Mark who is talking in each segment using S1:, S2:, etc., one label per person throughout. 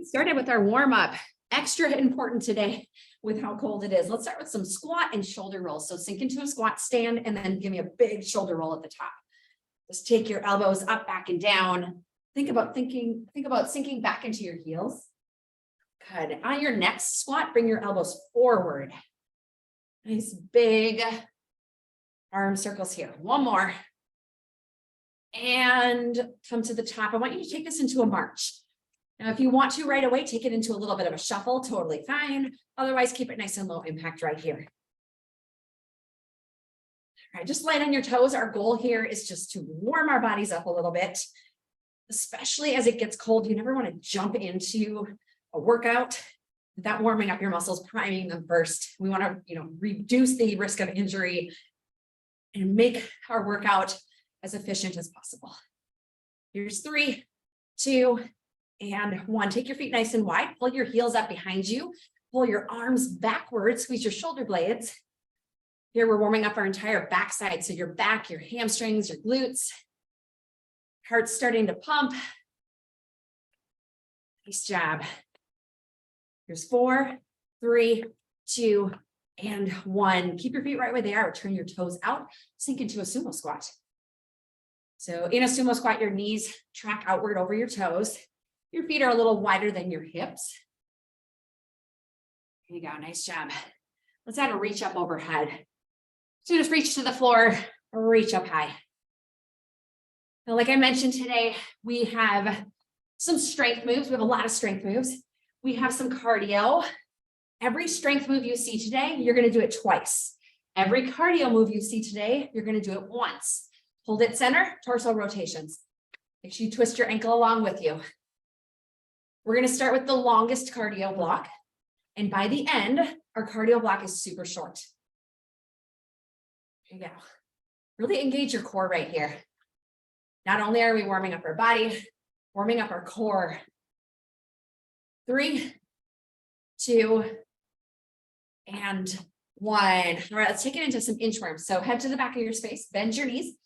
S1: Get started with our warm up. Extra important today with how cold it is. Let's start with some squat and shoulder rolls. So sink into a squat stand and then give me a big shoulder roll at the top. Just take your elbows up, back, and down. Think about sinking back into your heels. Good. On your next squat, bring your elbows forward. Nice big arm circles here. One more. And come to the top. I want you to take this into a march. Now, if you want to right away, take it into a little bit of a shuffle, totally fine. Otherwise, keep it nice and low impact right here. All right, just light on your toes. Our goal here is just to warm our bodies up a little bit, especially as it gets cold. You never want to jump into a workout without warming up your muscles, priming them first. We want to, reduce the risk of injury and make our workout as efficient as possible. Here's 3, 2, and 1. Take your feet nice and wide. Pull your heels up behind you. Pull your arms backwards. Squeeze your shoulder blades. Here we're warming up our entire backside. So your back, your hamstrings, your glutes. Heart's starting to pump. Nice job. Here's 4, 3, 2, and 1. Keep your feet right where they are. Turn your toes out. Sink into a sumo squat. So in a sumo squat, your knees track outward over your toes. Your feet are a little wider than your hips. There you go. Nice job. Let's add a reach up overhead. So just reach to the floor, reach up high. Now, like I mentioned today, we have some strength moves. We have a lot of strength moves. We have some cardio. Every strength move you see today, you're going to do it twice. Every cardio move you see today, you're going to do it once. Hold it center, torso rotations. Make sure you twist your ankle along with you. We're going to start with the longest cardio block. And by the end, our cardio block is super short. There you go. Really engage your core right here. Not only are we warming up our body, warming up our core. 3, 2, and 1. All right, let's take it into some inchworms. So head to the back of your space, bend your knees,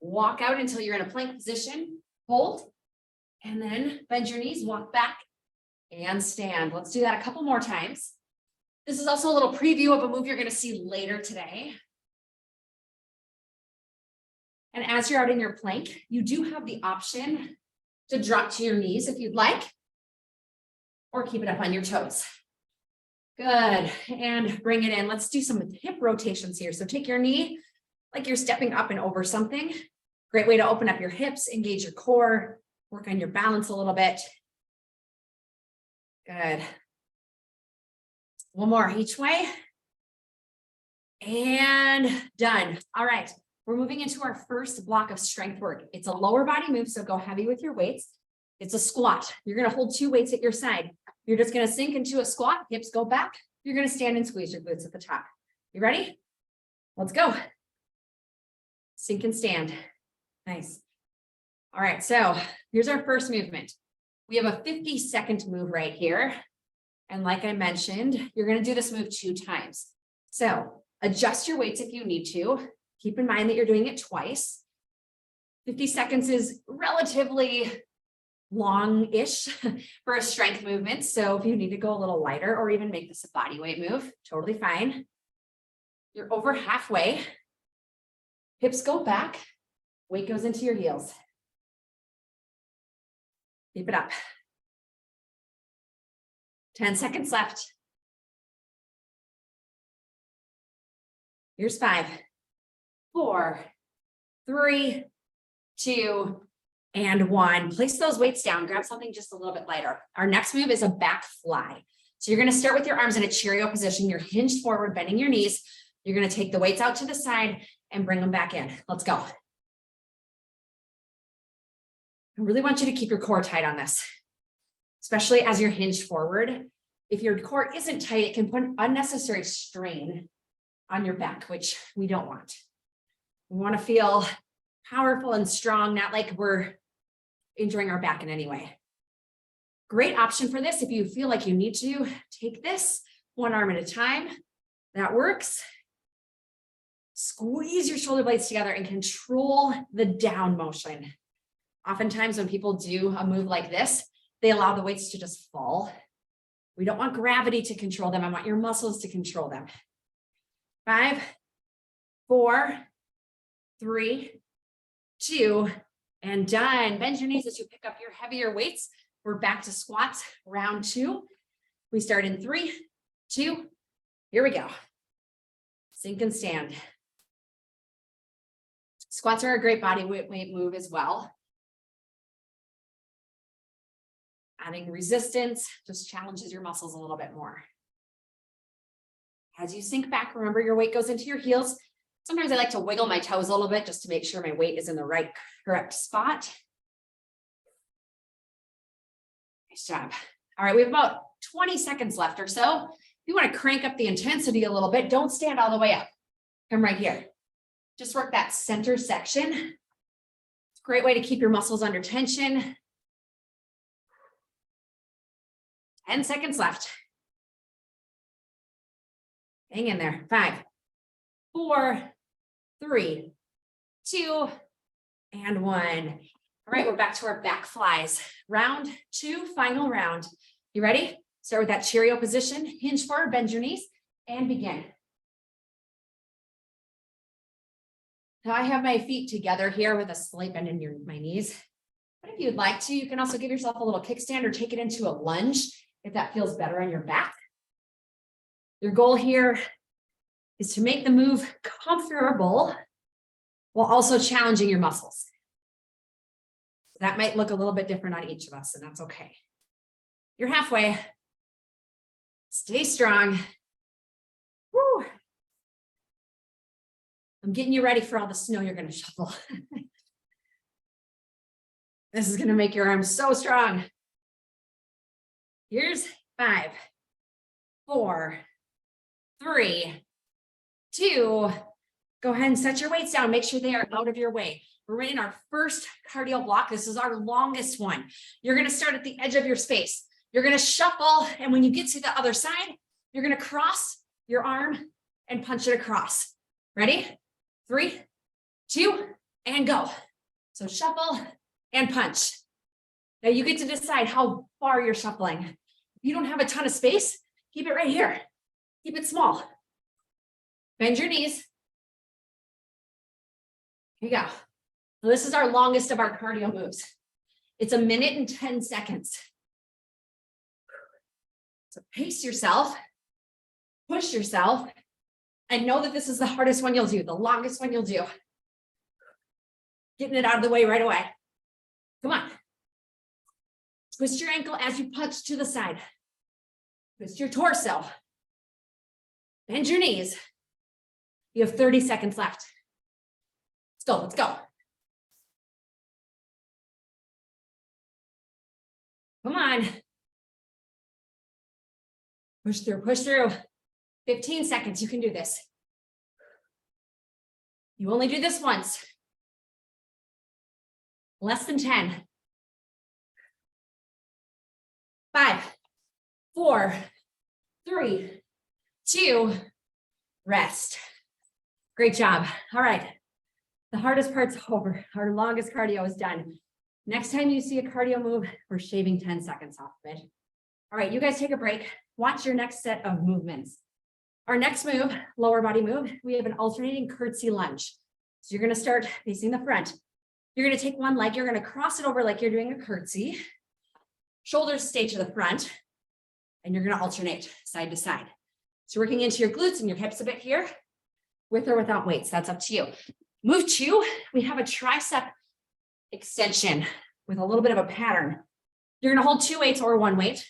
S1: walk out until you're in a plank position, hold, and then bend your knees, walk back, and stand. Let's do that a couple more times. This is also a little preview of a move you're going to see later today. And as you're out in your plank, you do have the option to drop to your knees if you'd like, or keep it up on your toes. Good, and bring it in. Let's do some hip rotations here. So take your knee like you're stepping up and over something. Great way to open up your hips, engage your core, work on your balance a little bit. Good. One more each way. And done. All right. We're moving into our first block of strength work. It's a lower body move, so go heavy with your weights. It's a squat. You're going to hold 2 weights at your side. You're just going to sink into a squat. Hips go back. You're going to stand and squeeze your glutes at the top. You ready? Let's go. Sink and stand. Nice. All right, so here's our first movement. We have a 50-second move right here. And like I mentioned, you're going to do this move 2 times. So adjust your weights if you need to. Keep in mind that you're doing it twice. 50 seconds is relatively long-ish for a strength movement. So if you need to go a little lighter or even make this a body weight move, totally fine. You're over halfway. Hips go back. Weight goes into your heels. Keep it up. 10 seconds left. Here's 5, 4, 3, 2, and 1. Place those weights down. Grab something just a little bit lighter. Our next move is a back fly. So you're going to start with your arms in a Cheerio position. You're hinged forward, bending your knees. You're going to take the weights out to the side and bring them back in. Let's go. I really want you to keep your core tight on this, especially as you're hinged forward. If your core isn't tight, it can put unnecessary strain on your back, which we don't want. We want to feel powerful and strong, not like we're injuring our back in any way. Great option for this. If you feel like you need to take this 1 arm at a time, that works. Squeeze your shoulder blades together and control the down motion. Oftentimes when people do a move like this, they allow the weights to just fall. We don't want gravity to control them. I want your muscles to control them. 5, 4, 3, 2, and done. Bend your knees as you pick up your heavier weights. We're back to squats, round 2. We start in 3, 2, here we go. Sink and stand. Squats are a great body weight move as well. Adding resistance just challenges your muscles a little bit more. As you sink back, remember your weight goes into your heels. Sometimes I like to wiggle my toes a little bit just to make sure my weight is in the right, correct spot. Nice job. All right, we have about 20 seconds left or so. If you want to crank up the intensity a little bit, don't stand all the way up. Come right here. Just work that center section. It's a great way to keep your muscles under tension. 10 seconds left. Hang in there. 5, 4, 3, 2, and 1. All right, we're back to our back flies. Round 2, final round. You ready? Start with that Cheerio position. Hinge forward, bend your knees, and begin. Now I have my feet together here with a slight bend in my knees. But if you'd like to, you can also give yourself a little kickstand or take it into a lunge if that feels better on your back. Your goal here is to make the move comfortable while also challenging your muscles. That might look a little bit different on each of us, and that's okay. You're halfway. Stay strong. Woo. I'm getting you ready for all the snow you're going to shovel. This is going to make your arms so strong. Here's 5, 4, 3, 2. Go ahead and set your weights down. Make sure they are out of your way. We're in our first cardio block. This is our longest one. You're going to start at the edge of your space. You're going to shuffle. And when you get to the other side, you're going to cross your arm and punch it across. Ready? 3, 2, and go. So shuffle and punch. Now you get to decide how far you're shuffling. If you don't have a ton of space, keep it right here. Keep it small. Bend your knees. Here you go. So this is our longest of our cardio moves. It's 1 minute and 10 seconds. So pace yourself, push yourself, and know that this is the hardest one you'll do, the longest one you'll do. Getting it out of the way right away. Come on. Twist your ankle as you punch to the side. Twist your torso. Bend your knees. You have 30 seconds left. Let's go, let's go. Come on. Push through, push through. 15 seconds, you can do this. You only do this once. Less than 10. 5, 4, 3, 2, rest. Great job. All right. The hardest part's over. Our longest cardio is done. Next time you see a cardio move, we're shaving 10 seconds off of it. All right, you guys take a break. Watch your next set of movements. Our next move, lower body move, we have an alternating curtsy lunge. So you're going to start facing the front. You're going to take one leg, you're going to cross it over like you're doing a curtsy. Shoulders stay to the front, and you're going to alternate side to side. So working into your glutes and your hips a bit here, with or without weights, that's up to you. Move 2, we have a tricep extension with a little bit of a pattern. You're going to hold 2 weights or 1 weight.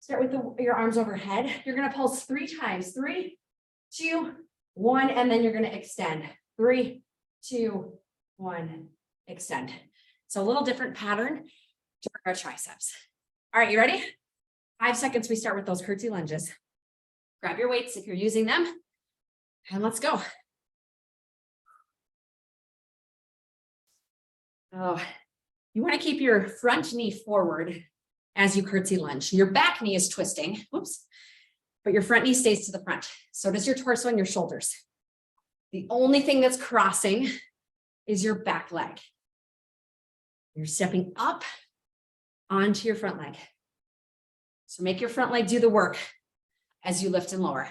S1: Start with your arms overhead. You're going to pulse 3 times. 3, 2, 1, and then you're going to extend. 3, 2, 1, extend. So a little different pattern to our triceps. All right, you ready? 5 seconds, we start with those curtsy lunges. Grab your weights if you're using them, and let's go. Oh, you want to keep your front knee forward as you curtsy lunge. Your back knee is twisting, whoops, but your front knee stays to the front. So does your torso and your shoulders. The only thing that's crossing is your back leg. You're stepping up onto your front leg. So make your front leg do the work as you lift and lower.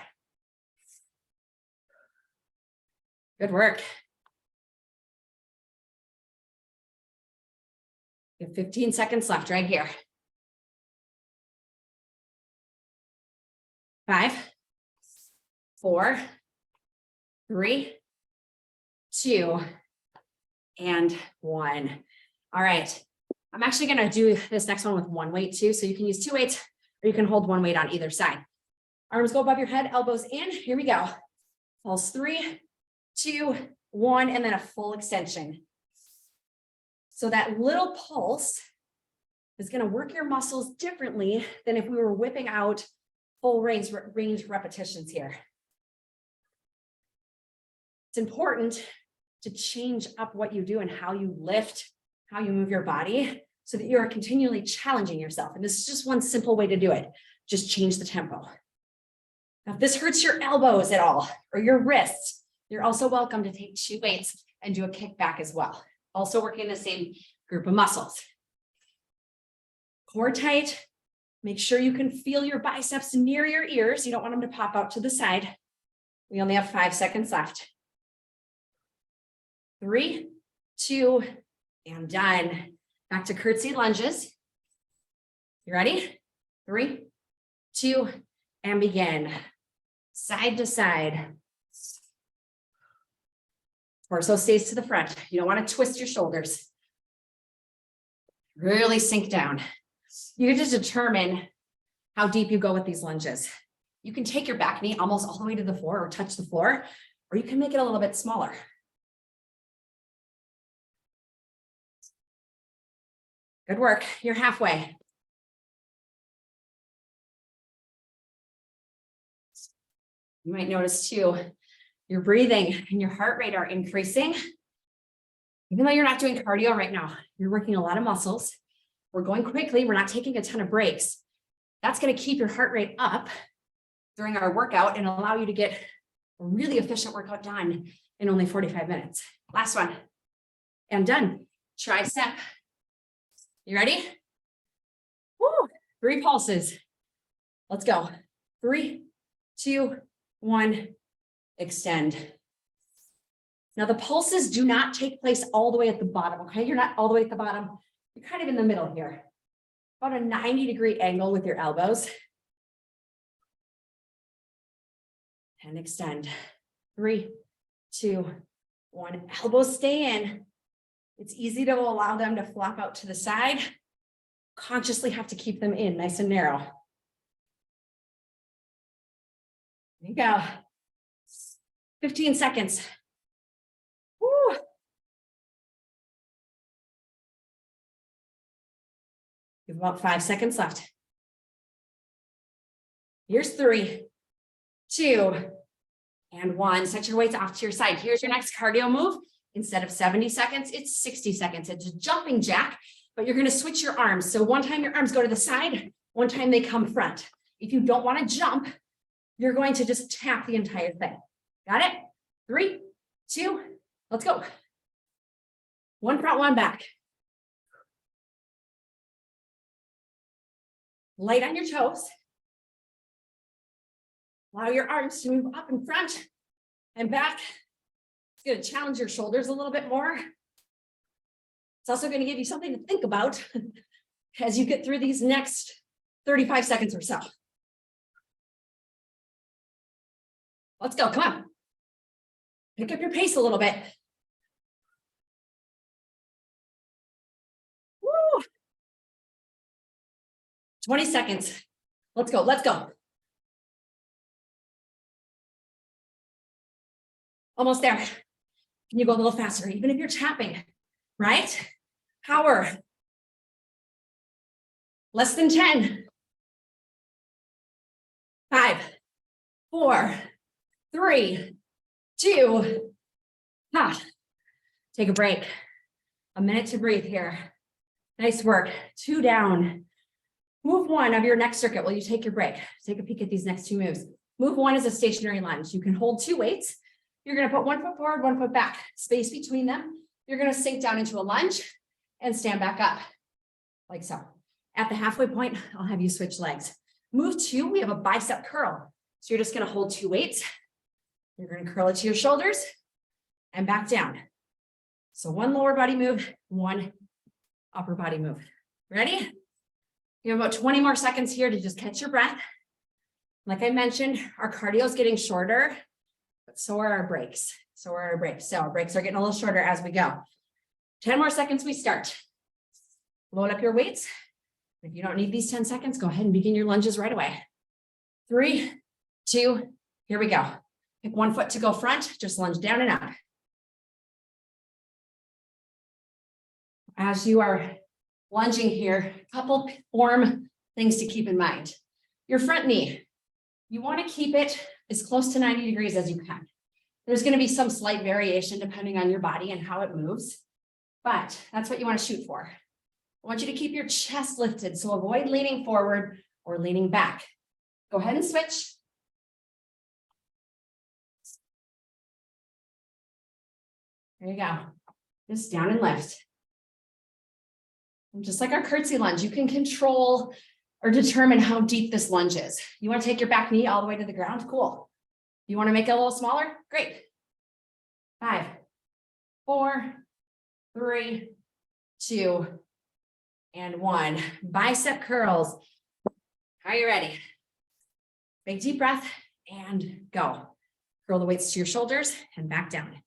S1: Good work. You have 15 seconds left right here. 5, 4, 3, 2, and 1. All right. I'm actually going to do this next one with one weight too. So you can use 2 weights or you can hold 1 weight on either side. Arms go above your head, elbows in. Here we go. Pulse 3, 2, 1, and then a full extension. So that little pulse is going to work your muscles differently than if we were whipping out full range repetitions here. It's important to change up what you do and how you lift, how you move your body, so that you're continually challenging yourself. And this is just one simple way to do it. Just change the tempo. Now, if this hurts your elbows at all or your wrists, you're also welcome to take 2 weights and do a kickback as well. Also working the same group of muscles. Core tight. Make sure you can feel your biceps near your ears. You don't want them to pop out to the side. We only have 5 seconds left. 3, 2, and done. Back to curtsy lunges. You ready? 3, 2, and begin. Side to side. Torso stays to the front. You don't want to twist your shoulders. Really sink down. You can just determine how deep you go with these lunges. You can take your back knee almost all the way to the floor or touch the floor, or you can make it a little bit smaller. Good work. You're halfway. You might notice too, your breathing and your heart rate are increasing. Even though you're not doing cardio right now, you're working a lot of muscles. We're going quickly. We're not taking a ton of breaks. That's going to keep your heart rate up during our workout and allow you to get a really efficient workout done in only 45 minutes. Last one. And done. Tricep. You ready? Woo. 3 pulses. Let's go. 3, 2, 1. Extend. Now the pulses do not take place all the way at the bottom, okay? You're not all the way at the bottom. You're kind of in the middle here. About a 90-degree angle with your elbows. And extend. 3, 2, 1. Elbows stay in. It's easy to allow them to flop out to the side. Consciously have to keep them in nice and narrow. There you go. 15 seconds. Woo. You have about 5 seconds left. Here's 3, 2, and 1. Set your weights off to your side. Here's your next cardio move. Instead of 70 seconds, it's 60 seconds. It's a jumping jack, but you're going to switch your arms. So one time your arms go to the side, one time they come front. If you don't want to jump, you're going to just tap the entire thing. Got it? 3, 2, let's go. 1 front, 1 back. Light on your toes. Allow your arms to move up in front and back. It's going to challenge your shoulders a little bit more. It's also going to give you something to think about as you get through these next 35 seconds or so. Let's go. Come on. Pick up your pace a little bit. Woo. 20 seconds. Let's go. Let's go. Almost there. Can you go a little faster? Even if you're tapping, right? Power. Less than 10. 5, 4, 3, 2. Take a break. A minute to breathe here. Nice work. 2 down. Move 1 of your next circuit while you take your break. Take a peek at these next 2 moves. Move 1 is a stationary lunge. You can hold 2 weights. You're going to put 1 foot forward, 1 foot back. Space between them. You're going to sink down into a lunge and stand back up like so. At the halfway point, I'll have you switch legs. Move 2, we have a bicep curl. So you're just gonna hold 2 weights. You're gonna curl it to your shoulders and back down. So 1 lower body move, 1 upper body move. Ready? You have about 20 more seconds here to just catch your breath. Like I mentioned, our cardio is getting shorter, but so are our breaks. So our breaks are getting a little shorter as we go. 10 more seconds, we start. Load up your weights. If you don't need these 10 seconds, go ahead and begin your lunges right away. 3, 2, here we go. Pick 1 foot to go front, just lunge down and up. As you are lunging here, a couple form things to keep in mind. Your front knee, you want to keep it as close to 90 degrees as you can. There's going to be some slight variation depending on your body and how it moves, but that's what you want to shoot for. I want you to keep your chest lifted, so avoid leaning forward or leaning back. Go ahead and switch. There you go. Just down and lift. And just like our curtsy lunge, you can control or determine how deep this lunge is. You want to take your back knee all the way to the ground? Cool. You want to make it a little smaller? Great. 5, 4, 3, 2, and 1. Bicep curls. Are you ready? Big deep breath and go. Curl the weights to your shoulders and back down.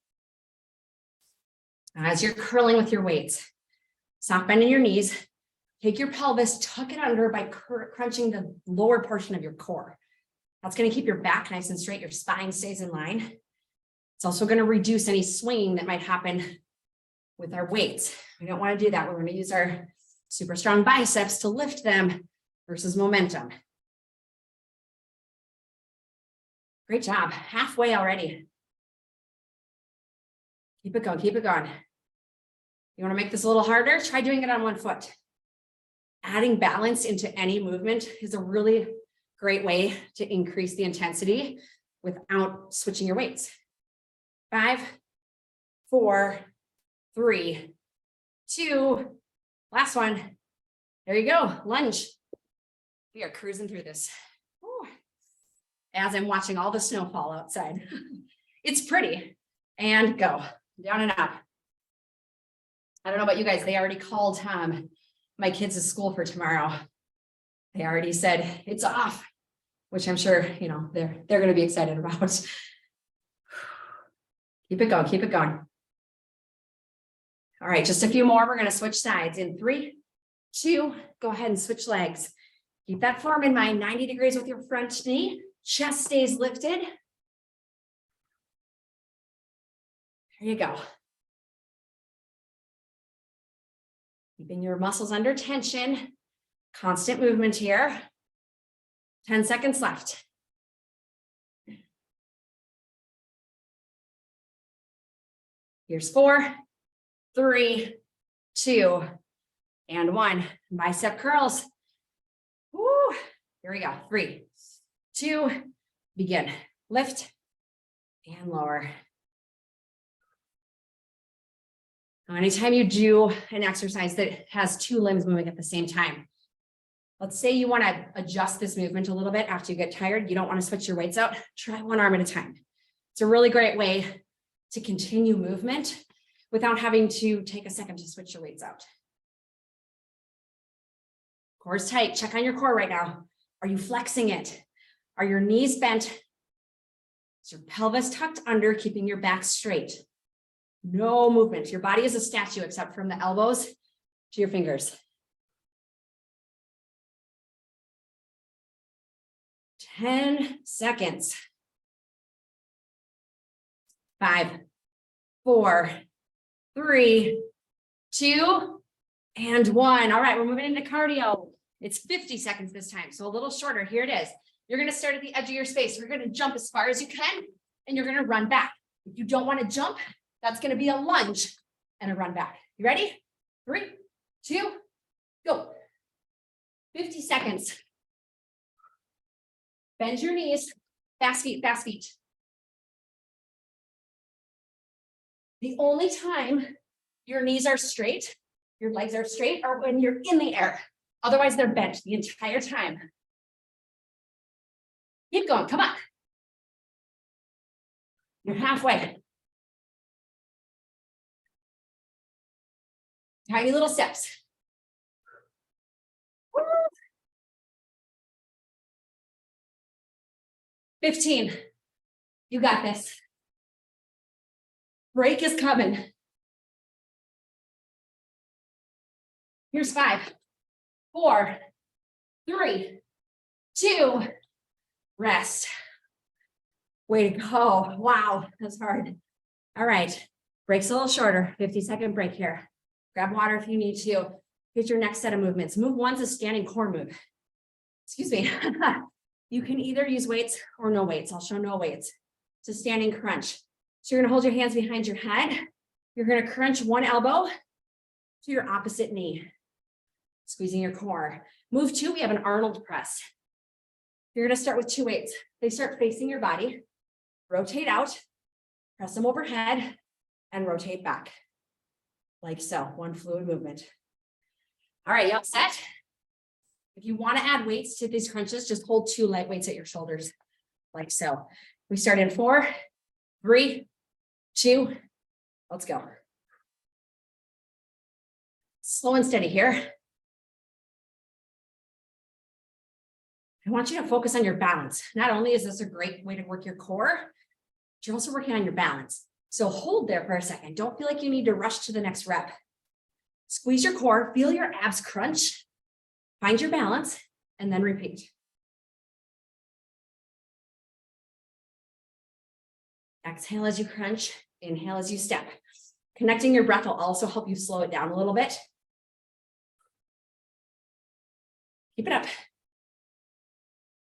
S1: As you're curling with your weights, soft bend in your knees. Take your pelvis, tuck it under by crunching the lower portion of your core. That's going to keep your back nice and straight. Your spine stays in line. It's also going to reduce any swinging that might happen with our weights. We don't want to do that. We're going to use our super strong biceps to lift them versus momentum. Great job. Halfway already. Keep it going. Keep it going. You want to make this a little harder? Try doing it on 1 foot. Adding balance into any movement is a really great way to increase the intensity without switching your weights. 5, 4, 3, 2, last one. There you go, lunge. We are cruising through this. Ooh. As I'm watching all the snow fall outside. It's pretty. And go, down and up. I don't know about you guys, they already called my kids' school for tomorrow. They already said it's off, which I'm sure, you know, they're going to be excited about. Keep it going, keep it going. All right, just a few more. We're going to switch sides in 3, 2, go ahead and switch legs. Keep that form in mind, 90 degrees with your front knee, chest stays lifted. There you go. Keeping your muscles under tension, constant movement here. 10 seconds left. Here's 4, 3, 2, and 1. Bicep curls. Woo. Here we go. 3, 2, begin. Lift and lower. Now, anytime you do an exercise that has 2 limbs moving at the same time, let's say you want to adjust this movement a little bit after you get tired, you don't want to switch your weights out, try 1 arm at a time. It's a really great way to continue movement without having to take a second to switch your weights out. Core is tight. Check on your core right now. Are you flexing it? Are your knees bent? Is your pelvis tucked under, keeping your back straight? No movement. Your body is a statue except from the elbows to your fingers. 10 seconds. 5, 4, 3, 2, and 1. All right, we're moving into cardio. It's 50 seconds this time, so a little shorter. Here it is. You're going to start at the edge of your space. You're going to jump as far as you can, and you're going to run back. If you don't want to jump, that's going to be a lunge and a run back. You ready? 3, 2, go. 50 seconds. Bend your knees. Fast feet, fast feet. The only time your knees are straight, your legs are straight, are when you're in the air. Otherwise, they're bent the entire time. Keep going, come on. You're halfway. Tiny little steps. Woo. 15. You got this. Break is coming. Here's 5, 4, 3, 2, rest. Way to go. Wow, that's hard. All right, break's a little shorter, 50-second break here. Grab water if you need to. Get your next set of movements. Move 1's a standing core move. Excuse me. You can either use weights or no weights. I'll show no weights. It's a standing crunch. So you're gonna hold your hands behind your head. You're gonna crunch one elbow to your opposite knee, squeezing your core. Move 2, we have an Arnold press. You're gonna start with 2 weights. They start facing your body. Rotate out, press them overhead, and rotate back. Like so, one fluid movement. All right, you all set? If you want to add weights to these crunches, just hold 2 light weights at your shoulders, like so. We start in 4, 3, 2, let's go. Slow and steady here. I want you to focus on your balance. Not only is this a great way to work your core, but you're also working on your balance. So hold there for a second. Don't feel like you need to rush to the next rep. Squeeze your core, feel your abs crunch, find your balance, and then repeat. Exhale as you crunch, inhale as you step. Connecting your breath will also help you slow it down a little bit. Keep it up.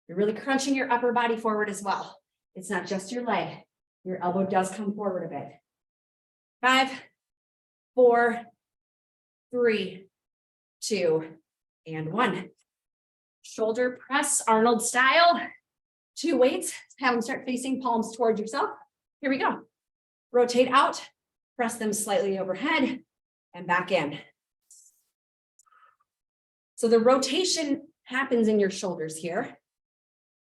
S1: You're really crunching your upper body forward as well. It's not just your leg. Your elbow does come forward a bit. 5, 4, 3, 2, and 1. Shoulder press, Arnold style. 2 weights, have them start facing palms towards yourself. Here we go. Rotate out, press them slightly overhead, and back in. So the rotation happens in your shoulders here.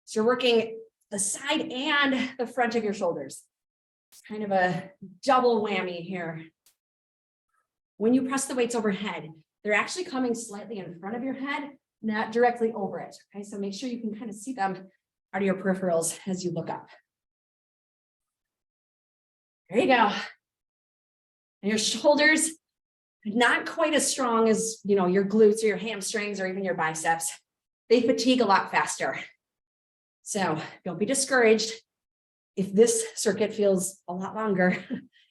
S1: So you're working the side and the front of your shoulders. It's kind of a double whammy here. When you press the weights overhead, they're actually coming slightly in front of your head, not directly over it. Okay, so make sure you can kind of see them out of your peripherals as you look up. There you go. And your shoulders, not quite as strong as, your glutes or your hamstrings or even your biceps. They fatigue a lot faster. So don't be discouraged if this circuit feels a lot longer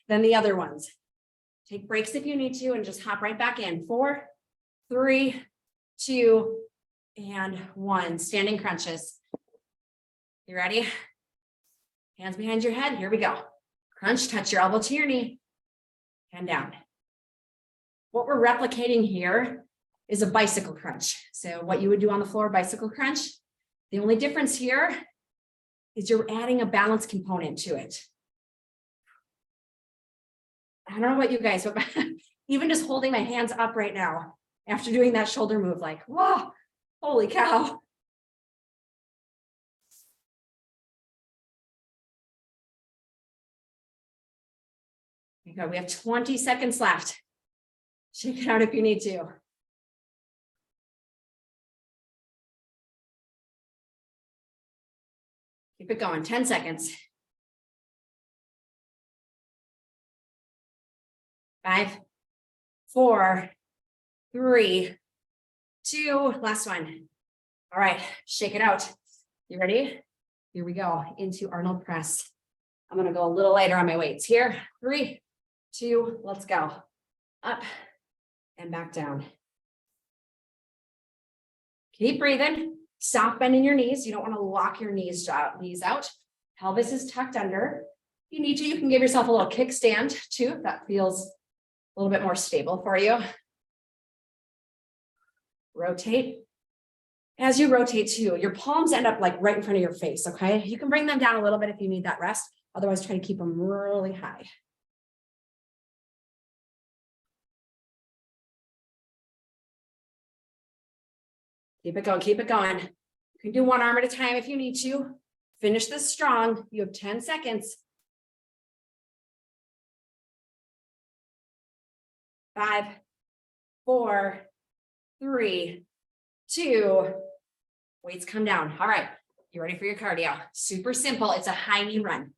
S1: than the other ones. Take breaks if you need to and just hop right back in. 4, 3, 2, and 1. Standing crunches. You ready? Hands behind your head. Here we go. Crunch, touch your elbow to your knee. Hand down. What we're replicating here is a bicycle crunch. So what you would do on the floor, bicycle crunch. The only difference here is you're adding a balance component to it. I don't know about you guys, but even just holding my hands up right now after doing that shoulder move, like, whoa, holy cow. Okay, we have 20 seconds left. Shake it out if you need to. Keep it going, 10 seconds. 5, 4, 3, 2, last one. All right, shake it out. You ready? Here we go, into Arnold press. I'm gonna go a little lighter on my weights here. 3, 2, let's go. Up and back down. Keep breathing. Stop bending your knees. You don't want to lock your knees out. Pelvis is tucked under. If you need to, you can give yourself a little kickstand too, if that feels a little bit more stable for you. Rotate. As you rotate too, your palms end up like right in front of your face, okay? You can bring them down a little bit if you need that rest. Otherwise, try to keep them really high. Keep it going, keep it going. You can do one arm at a time if you need to. Finish this strong. You have 10 seconds. 5, 4, 3, 2. Weights come down. All right. You ready for your cardio? Super simple. It's a high knee run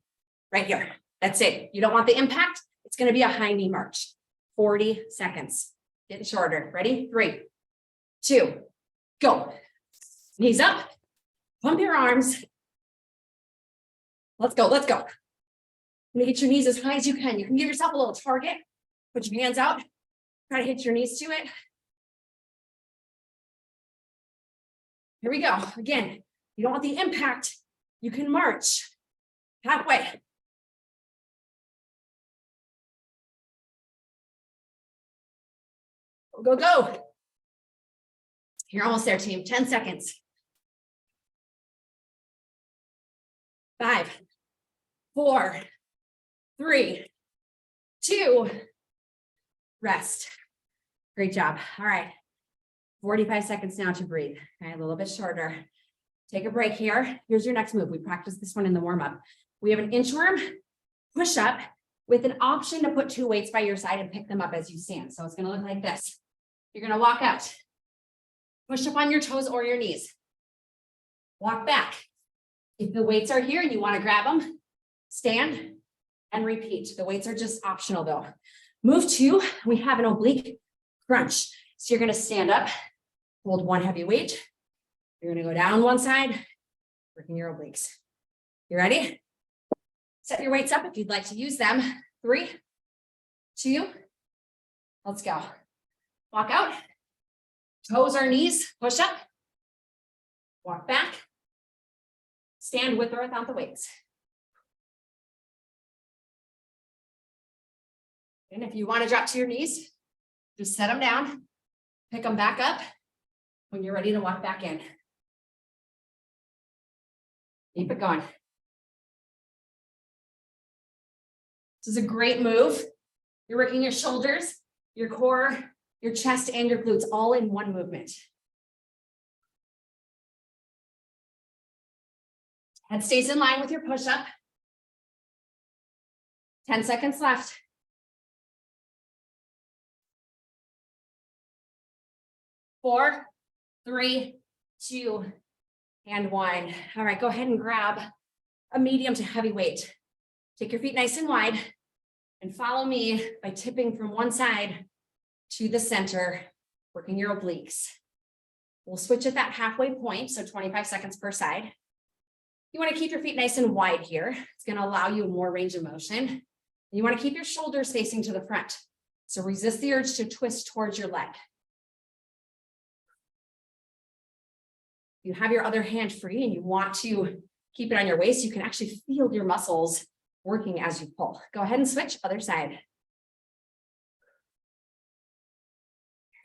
S1: right here. That's it. You don't want the impact. It's going to be a high knee march. 40 seconds. Getting shorter. Ready? 3, 2, go. Knees up. Pump your arms. Let's go. Let's go. Gonna get your knees as high as you can. You can give yourself a little target. Put your hands out. Try to hit your knees to it. Here we go. Again, you don't want the impact. You can march halfway. Go, go, go. You're almost there, team. 10 seconds. 5, 4, 3, 2, rest. Great job. All right. 45 seconds now to breathe. Okay, a little bit shorter. Take a break here. Here's your next move. We practiced this one in the warm-up. We have an inchworm push-up with an option to put 2 weights by your side and pick them up as you stand. So it's going to look like this. You're going to walk out. Push up on your toes or your knees. Walk back. If the weights are here and you want to grab them, stand and repeat. The weights are just optional though. Move 2, we have an oblique crunch. So you're going to stand up, hold one heavy weight. You're going to go down one side, working your obliques. You ready? Set your weights up if you'd like to use them. 3, 2, let's go. Walk out, toes or knees, push up, walk back, stand with or without the weights. And if you want to drop to your knees, just set them down, pick them back up when you're ready to walk back in. Keep it going. This is a great move. You're working your shoulders, your core, your chest, and your glutes all in one movement. Head stays in line with your push-up. 10 seconds left. 4, 3, 2, and 1. All right, go ahead and grab a medium to heavy weight. Take your feet nice and wide and follow me by tipping from one side to the center, working your obliques. We'll switch at that halfway point, so 25 seconds per side. You want to keep your feet nice and wide here. It's going to allow you more range of motion. You want to keep your shoulders facing to the front. So resist the urge to twist towards your leg. You have your other hand free and you want to keep it on your waist, you can actually feel your muscles working as you pull. Go ahead and switch, other side.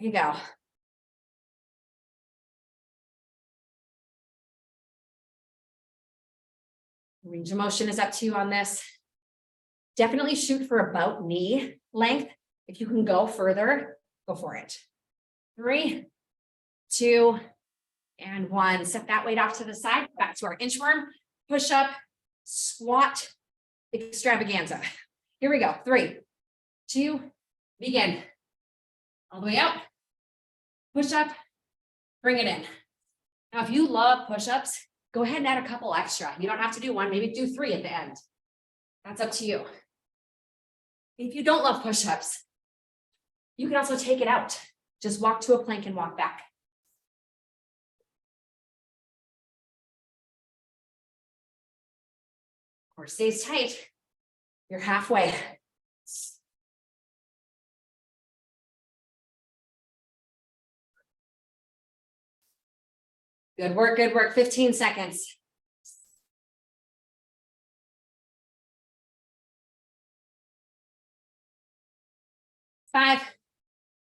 S1: There you go. Range of motion is up to you on this. Definitely shoot for about knee length. If you can go further, go for it. 3, 2, and 1. Set that weight off to the side. Back to our inchworm, push up, squat, extravaganza. Here we go. 3, 2, begin. All the way out. Push up, bring it in. Now, if you love push-ups, go ahead and add a couple extra. You don't have to do 1, maybe do 3 at the end. That's up to you. If you don't love push-ups, you can also take it out. Just walk to a plank and walk back. Core stays tight. You're halfway. Good work, good work. 15 seconds. Five,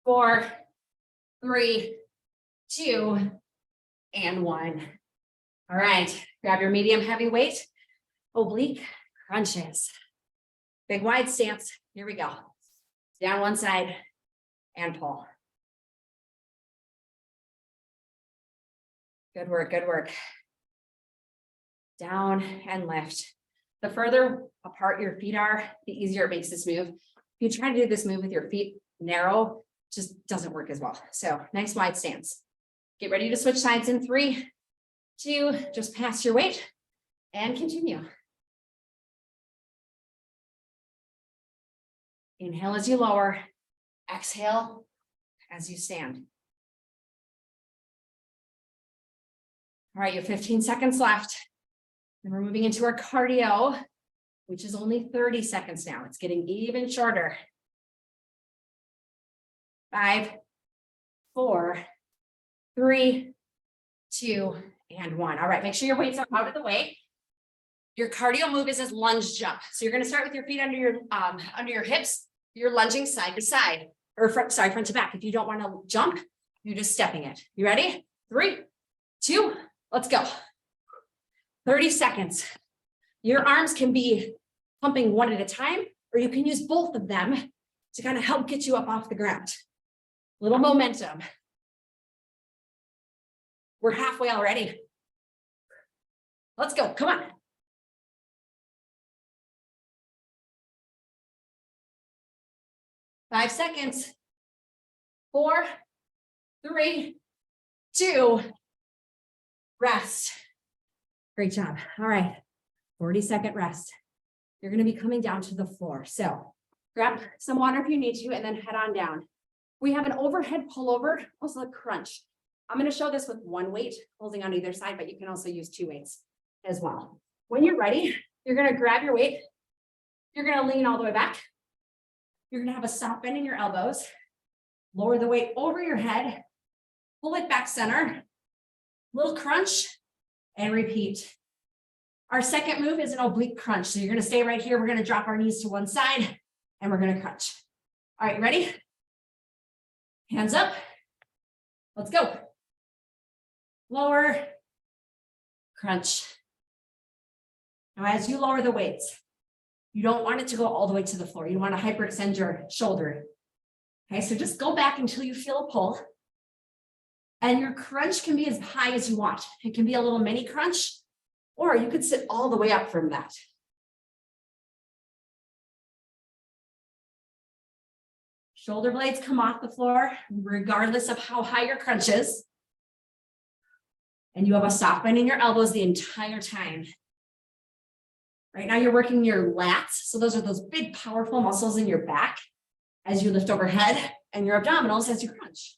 S1: 4, 3, 2, and 1. All right, grab your medium heavy weight, oblique crunches. Big wide stance. Here we go. Down one side and pull. Good work, good work. Down and lift. The further apart your feet are, the easier it makes this move. If you try to do this move with your feet narrow, just doesn't work as well. So nice wide stance. Get ready to switch sides in 3, 2, just pass your weight and continue. Inhale as you lower, exhale as you stand. All right, you have 15 seconds left. And we're moving into our cardio, which is only 30 seconds now. It's getting even shorter. 5, 4, 3, 2, and 1. All right, make sure your weights are out of the way. Your cardio move is this lunge jump. So you're going to start with your feet under your hips. You're lunging side to side, or front to back. If you don't want to jump, you're just stepping it. You ready? 3, 2, let's go. 30 seconds. Your arms can be pumping one at a time, or you can use both of them to kind of help get you up off the ground. Little momentum. We're halfway already. Let's go. Come on. Five seconds. 4, 3, 2, rest. Great job. All right. 40-second rest. You're going to be coming down to the floor. So grab some water if you need to, and then head on down. We have an overhead pullover, also a crunch. I'm going to show this with one weight holding on either side, but you can also use 2 weights as well. When you're ready, you're going to grab your weight. You're going to lean all the way back. You're going to have a soft bend in your elbows. Lower the weight over your head. Pull it back center. Little crunch and repeat. Our second move is an oblique crunch. So you're going to stay right here. We're going to drop our knees to one side and we're going to crunch. All right, ready? Hands up. Let's go. Lower, crunch. Now, as you lower the weights, you don't want it to go all the way to the floor. You want to hyperextend your shoulder. Okay, so just go back until you feel a pull. And your crunch can be as high as you want. It can be a little mini crunch, or you could sit all the way up from that. Shoulder blades come off the floor, regardless of how high your crunch is. And you have a soft bend in your elbows the entire time. Right now you're working your lats. So those are those big, powerful muscles in your back as you lift overhead, and your abdominals as you crunch.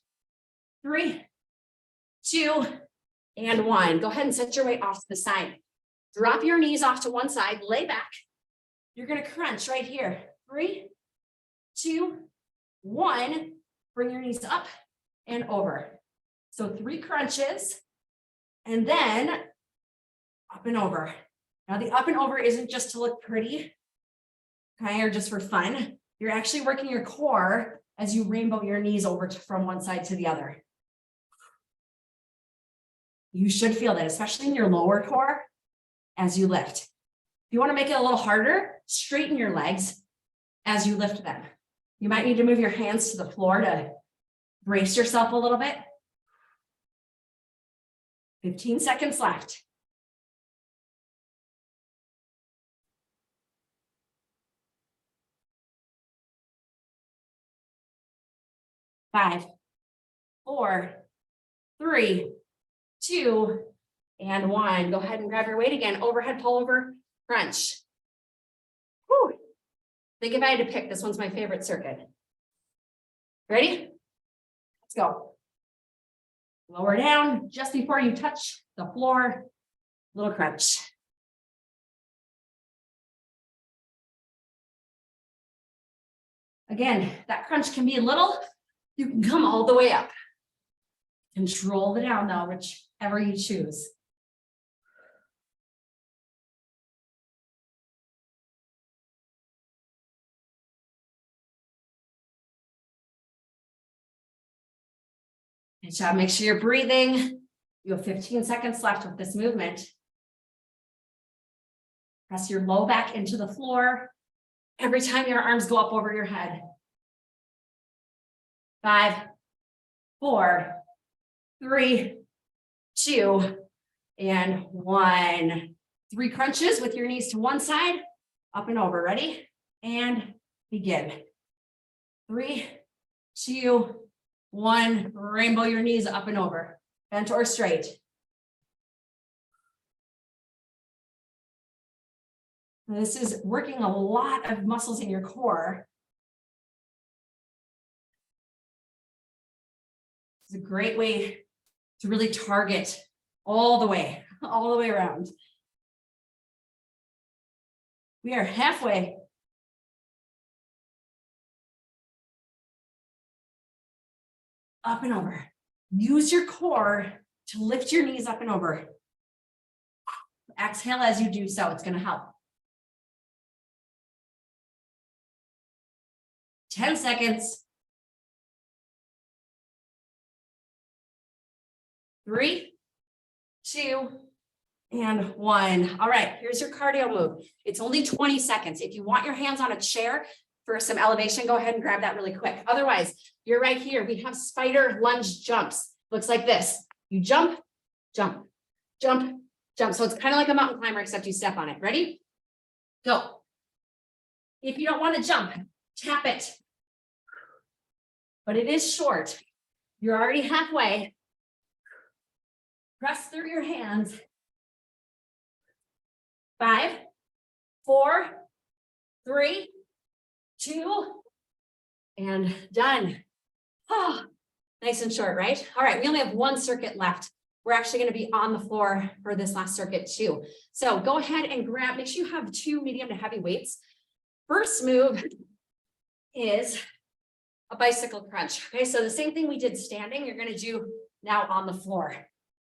S1: 3, 2, and 1. Go ahead and set your weight off to the side. Drop your knees off to one side, lay back. You're going to crunch right here. 3, 2, 1. Bring your knees up and over. So 3 crunches, and then up and over. Now the up and over isn't just to look pretty, okay, or just for fun. You're actually working your core as you rainbow your knees over from one side to the other. You should feel that, especially in your lower core as you lift. If you want to make it a little harder, straighten your legs as you lift them. You might need to move your hands to the floor to brace yourself a little bit. 15 seconds left. 5, 4, 3, 2, and 1. Go ahead and grab your weight again. Overhead pull over, crunch. Whew. I think if I had to pick, this one's my favorite circuit. Ready? Let's go. Lower down just before you touch the floor. Little crunch. Again, that crunch can be little. You can come all the way up. Control the down though, whichever you choose. Good job. Make sure you're breathing. You have 15 seconds left with this movement. Press your low back into the floor every time your arms go up over your head. 5, 4, 3, 2, and 1. 3 crunches with your knees to one side, up and over. Ready? And begin. 3, 2, 1. Rainbow your knees up and over. Bent or straight. This is working a lot of muscles in your core. It's a great way to really target all the way around. We are halfway. Up and over. Use your core to lift your knees up and over. Exhale as you do so. It's going to help. 10 seconds. 3, 2, and 1. All right, here's your cardio move. It's only 20 seconds. If you want your hands on a chair for some elevation, go ahead and grab that really quick. Otherwise, you're right here. We have spider lunge jumps. Looks like this. You jump, jump, jump, jump. So it's kind of like a mountain climber, except you step on it. Ready? Go. If you don't want to jump, tap it. But it is short. You're already halfway. Press through your hands. 5, 4, 3, 2, and done. Oh, nice and short, right? All right, we only have one circuit left. We're actually going to be on the floor for this last circuit too. So go ahead and grab, make sure you have 2 medium to heavy weights. First move is a bicycle crunch. Okay, so the same thing we did standing, you're going to do now on the floor.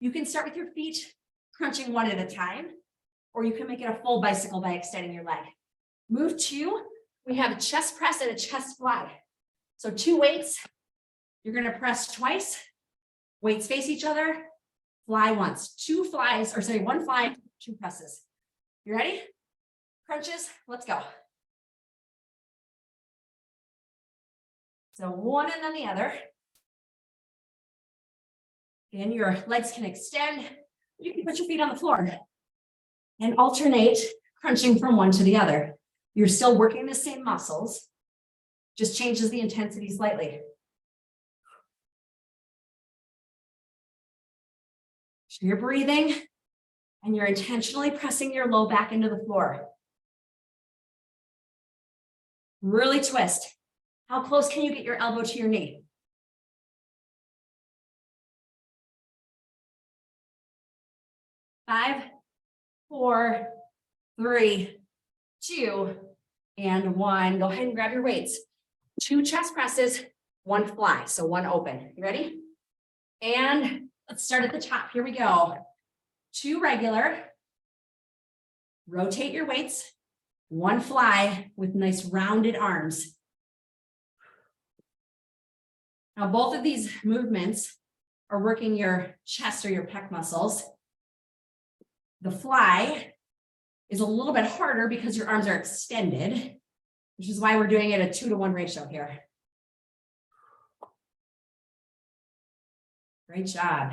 S1: You can start with your feet crunching one at a time, or you can make it a full bicycle by extending your leg. Move 2, we have a chest press and a chest fly. So 2 weights, you're going to press twice, weights face each other, fly once. 2 flies, or sorry, 1 fly, 2 presses. You ready? Crunches, let's go. So 1 and then the other. And your legs can extend. You can put your feet on the floor and alternate crunching from one to the other. You're still working the same muscles, just changes the intensity slightly. So you're breathing and you're intentionally pressing your low back into the floor. Really twist. How close can you get your elbow to your knee? 5, 4, 3, 2, and 1. Go ahead and grab your weights. 2 chest presses, 1 fly, so 1 open. You ready? And let's start at the top. Here we go. 2 regular. Rotate your weights. 1 fly with nice rounded arms. Now, both of these movements are working your chest or your pec muscles. The fly is a little bit harder because your arms are extended, which is why we're doing it a 2-to-1 ratio here. Great job.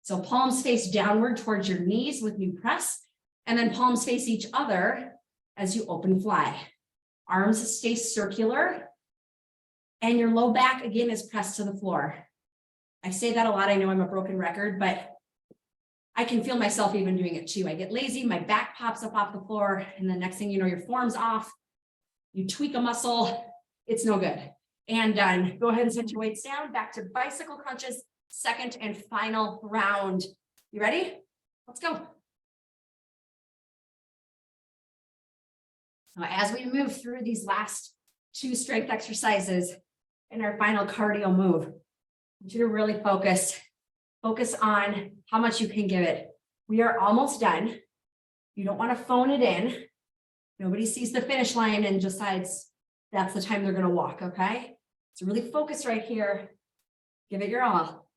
S1: So palms face downward towards your knees with new press, and then palms face each other as you open fly. Arms stay circular, and your low back again is pressed to the floor. I say that a lot. I know I'm a broken record, but I can feel myself even doing it too. I get lazy, my back pops up off the floor, and the next thing you know, your form's off. You tweak a muscle, it's no good. And done. Go ahead and set your weights down. Back to bicycle crunches, second and final round. You ready? Let's go. Now, as we move through these last 2 strength exercises in our final cardio move, I want you to really focus on how much you can give it. We are almost done. You don't want to phone it in. Nobody sees the finish line and decides that's the time they're going to walk, okay? So really focus right here. Give it your all.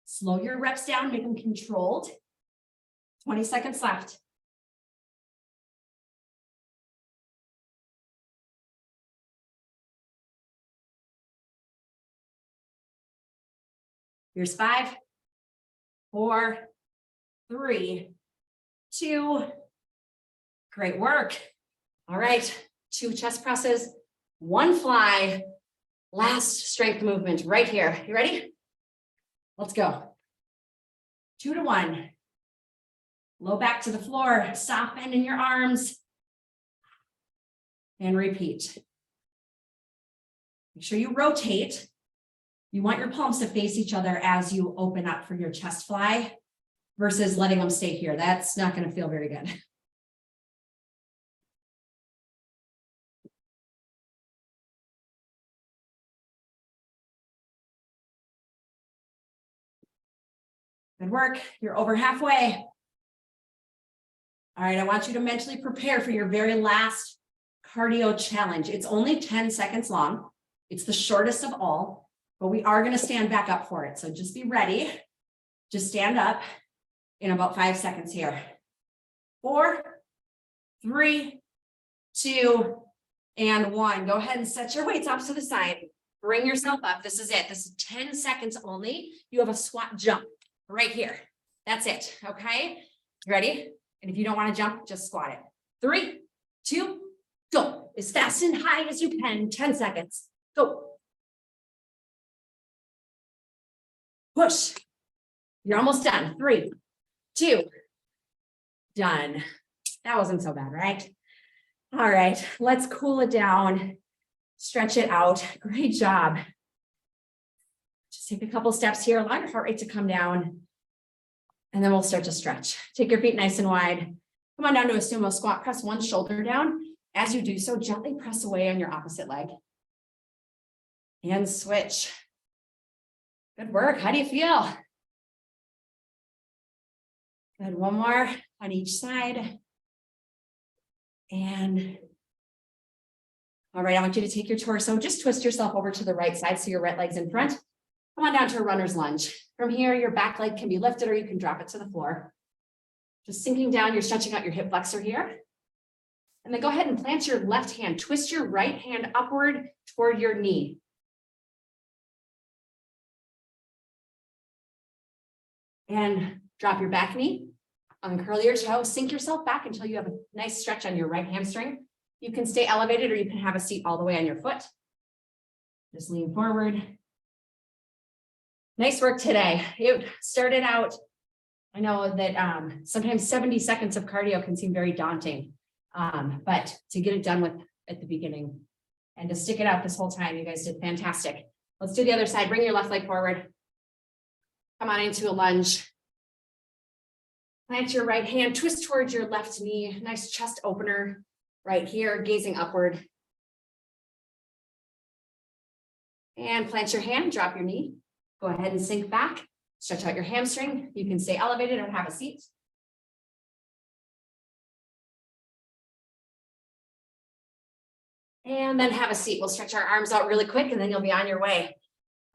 S1: Slow your reps down, make them controlled. 20 seconds left. Here's 5, 4, 3, 2. Great work. All right, 2 chest presses, 1 fly. Last strength movement right here. You ready? Let's go. 2 to 1. Low back to the floor, soft bend in your arms. And repeat. Make sure you rotate. You want your palms to face each other as you open up for your chest fly versus letting them stay here. That's not going to feel very good. Good work. You're over halfway. All right, I want you to mentally prepare for your very last cardio challenge. It's only 10 seconds long. It's the shortest of all, but we are going to stand back up for it. So just be ready. Just stand up in about 5 seconds here. 4, 3, 2, and 1. Go ahead and set your weights off to the side. Bring yourself up. This is it. This is 10 seconds only. You have a squat jump right here. That's it. Okay. You ready? And if you don't want to jump, just squat it. 3, 2, go. As fast and high as you can. 10 seconds. Go. Push. You're almost done. 3, 2, done. That wasn't so bad, right? All right, let's cool it down. Stretch it out. Great job. Just take a couple steps here. Allow your heart rate to come down. And then we'll start to stretch. Take your feet nice and wide. Come on down to a sumo squat. Press one shoulder down. As you do so, gently press away on your opposite leg. And switch. Good work. How do you feel? Good. One more on each side. And all right, I want you to take your torso, just twist yourself over to the right side so your right leg's in front. Come on down to a runner's lunge. From here, your back leg can be lifted or you can drop it to the floor. Just sinking down, you're stretching out your hip flexor here. And then go ahead and plant your left hand. Twist your right hand upward toward your knee. And drop your back knee. Uncurl your toe, sink yourself back until you have a nice stretch on your right hamstring. You can stay elevated or you can have a seat all the way on your foot. Just lean forward. Nice work today. It started out, I know that sometimes 70 seconds of cardio can seem very daunting, but to get it done with at the beginning and to stick it out this whole time, you guys did fantastic. Let's do the other side. Bring your left leg forward. Come on into a lunge. Plant your right hand, twist towards your left knee. Nice chest opener right here, gazing upward. And plant your hand, drop your knee. Go ahead and sink back, stretch out your hamstring. You can stay elevated or have a seat. And then have a seat. We'll stretch our arms out really quick and then you'll be on your way.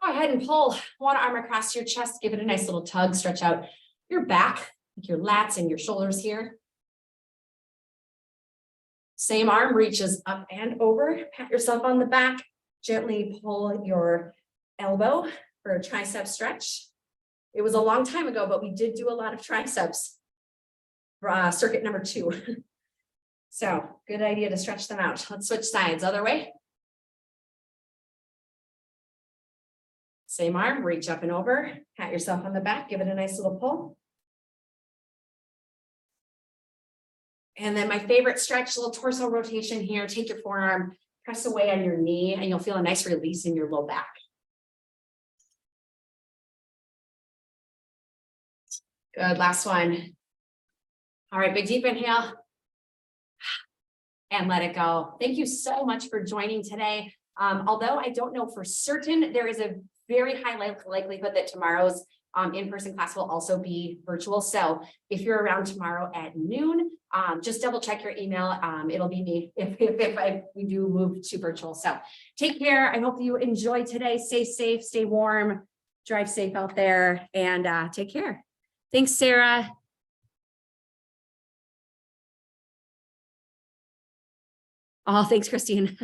S1: Go ahead and pull one arm across your chest. Give it a nice little tug. Stretch out your back, your lats and your shoulders here. Same arm reaches up and over. Pat yourself on the back. Gently pull your elbow for a tricep stretch. It was a long time ago, but we did do a lot of triceps for circuit number 2. So good idea to stretch them out. Let's switch sides. Other way. Same arm, reach up and over. Pat yourself on the back. Give it a nice little pull. And then my favorite stretch, little torso rotation here. Take your forearm, press away on your knee, and you'll feel a nice release in your low back. Good, last one. All right, big deep inhale. And let it go. Thank you so much for joining today. Although I don't know for certain, there is a very high likelihood that tomorrow's in-person class will also be virtual. So if you're around tomorrow at noon, just double check your email. It'll be me if we do move to virtual. So take care. I hope you enjoy today. Stay safe, stay warm, drive safe out there, and take care. Thanks, Sarah. Oh, thanks, Christine.